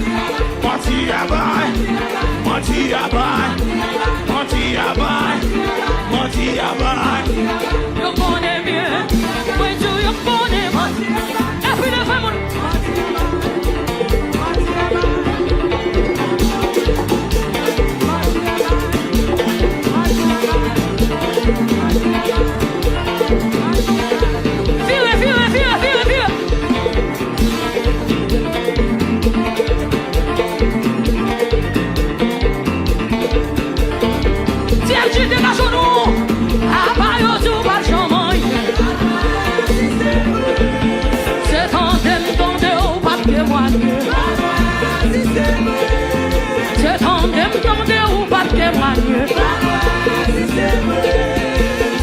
[SPEAKER 1] menti abaye, menti abaye, menti abaye, menti abaye. Yo connais bien, oui tu yo connais menti. Et puis le fameux.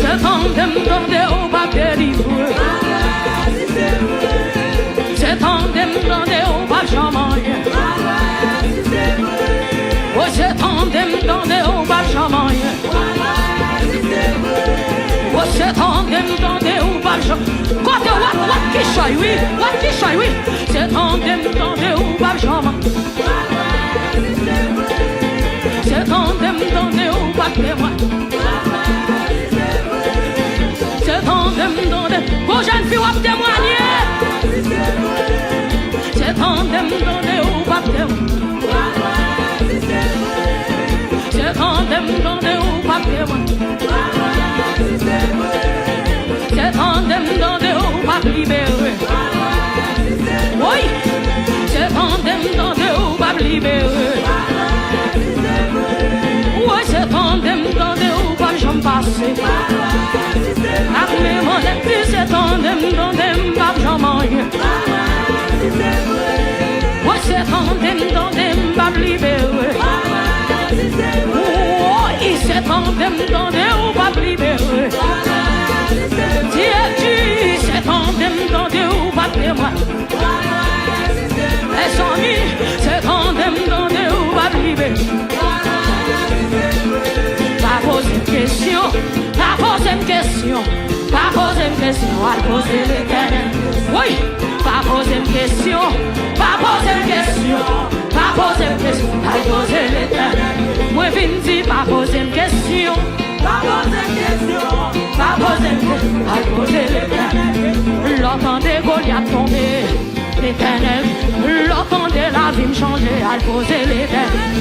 [SPEAKER 1] C'est quand dem donde ou pas délivrer. C'est quand dem donde ou pas jamais. Oh, c'est quand dem donde ou pas jamais. Oh, c'est quand dem donde ou pas jamais. Côté what qui choy oui, what qui choy oui. C'est quand dem donde ou pas jamais. C'est quand dem donde ou pas témoin. C'est quand dem donde, vos jeunes filles ont témoigné. C'est quand dem donde ou pas témoin. C'est quand dem donde ou pas témoin. C'est quand dem donde ou pas libéré. Oui, c'est quand dem donde ou pas libéré. Oui, c'est quand dem donde ou pas j'en passe. Avec mon écrit, c'est quand dem donde pas j'en mange. Oui, c'est quand dem donde pas libéré. Oui, c'est quand dem donde ou pas libéré. Dieu, c'est quand dem donde ou pas témoin. question, pas poser une question, pas poser une question, à poser l'éternel. Oui, pas poser une question, pas poser une question, pas poser une question, à poser l'éternel. Moi, je dis pas poser une question, pas poser une question, pas poser une question, à poser l'éternel. L'entendez Goliath tomber, l'éternel. L'entendez la vie me changer, à poser l'éternel.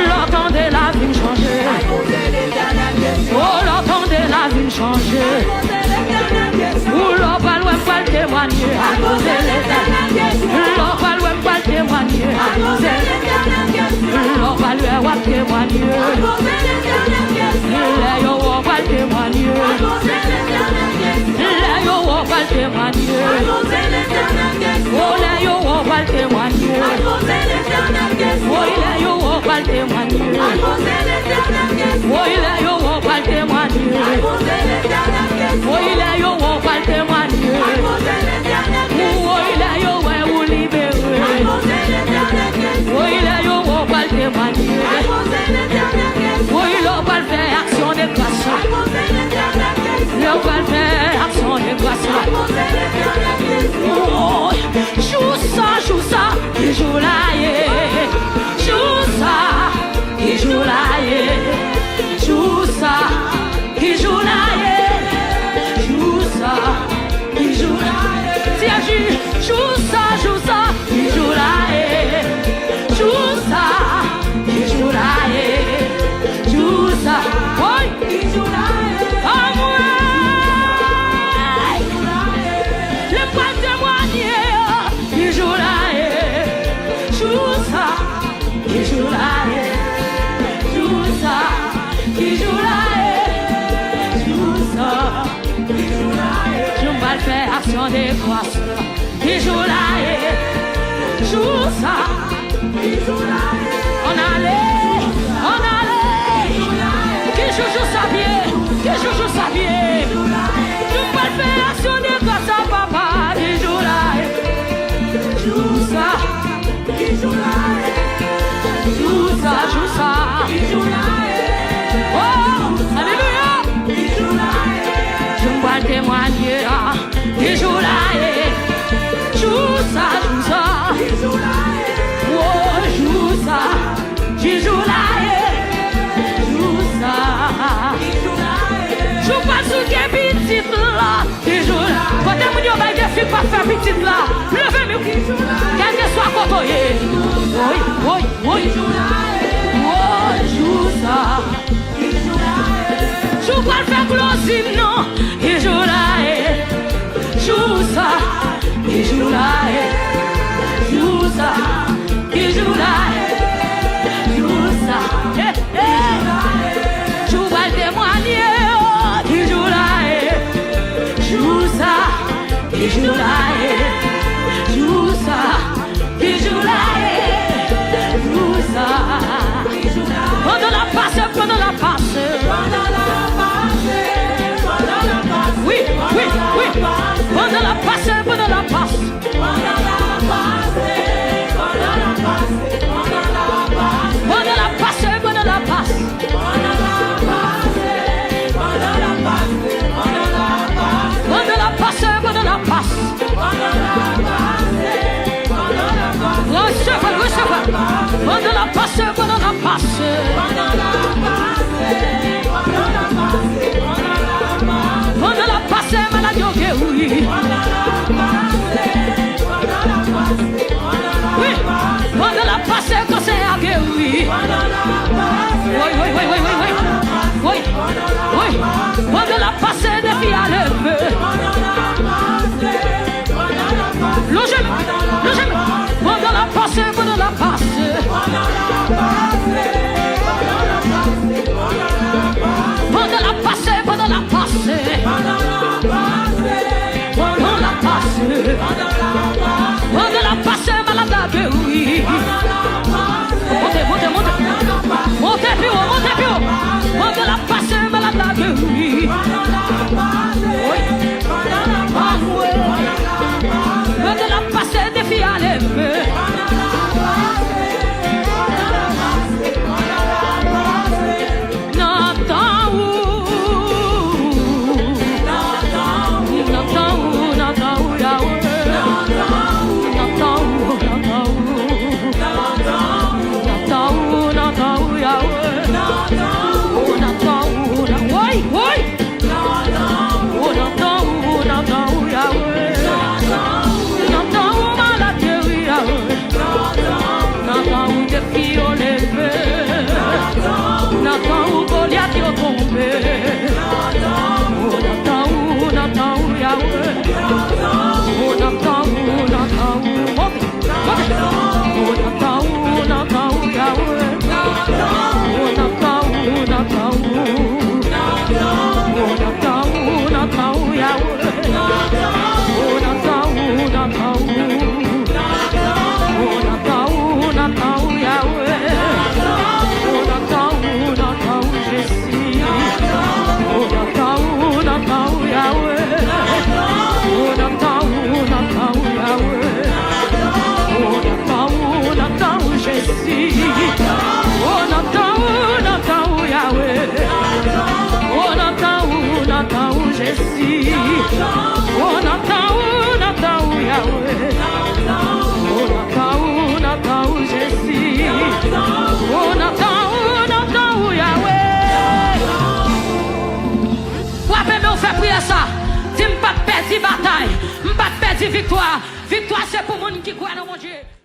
[SPEAKER 1] L'entendez la vie me changer, à poser l'éternel. Oh, l'entendez la vie me changer. Ou l'on va loin pas le témoigner, à poser l'éternel. L'on va loin pas le témoigner, à poser l'éternel. L'on va loin pas le témoigner, à poser l'éternel. Là, on va le témoigner, à poser l'éternel. Là, on va le témoigner, à poser l'éternel. Oh, là, on va le témoigner, à poser l'éternel. Oh, là, on va le témoigner, à poser l'éternel. Oh, là, on va le témoigner, à poser l'éternel. Oh, là, on va le témoigner, à poser l'éternel. Oh, là, on va vous libérer, à poser l'éternel. Oh, là, on va le témoigner, à poser l'éternel. Oh, là, on va le faire action de grâce, à poser l'éternel. On va le faire action de grâce, à poser l'éternel. Oh, joue ça, il joue là, joue ça, il joue là, joue ça, il joue là, joue ça, il joue là. Tiens, joue ça, il joue là, joue ça, il joue là, joue ça, oui, il joue là. Faire action de grâce, il joue là, joue ça, il joue là, on allait, qui joue sa vie, qui joue sa vie, nous pas faire action de grâce à papa, il joue là, joue ça, il joue là, joue ça, il joue là, oh, alléluia, il joue là, je me témoigner. Il joue là, joue ça, il joue là, oh, joue ça, il joue là, joue ça, joue pas sur quel petit là, il joue là, quand t'es venu au bail de filles pas faire petit là, levez-moi, quel que soit côté, oui, oh, joue ça, joue pas le faire glossime, non, il joue là, joue ça, il joue là, joue ça, il joue là, joue ça, joue pas le témoigner, il joue là, joue ça, il joue là, joue ça, il joue là, joue ça, pendant la passe, pendant la passe, oui, oui, oui. Pendant la passe, pendant la passe, pendant la passe, pendant la passe, pendant la passe, pendant la passe, pendant la passe, recevez, pendant la passe, pendant la passe, pendant la passe, maladie au oui. Oui, pendant la passe, quand c'est à guerre, oui. Oui, pendant la passe, des filles à lever. Logez-moi, pendant la passe, pendant la passe. Pendant la passe, pendant la passe. Pendant la passe, malade, oui. Montez plus haut. Pendant la passe, malade, oui. crier ça. Dis pas perdre bataille, pas perdre victoire. Victoire c'est pour monde qui croit dans mon Dieu.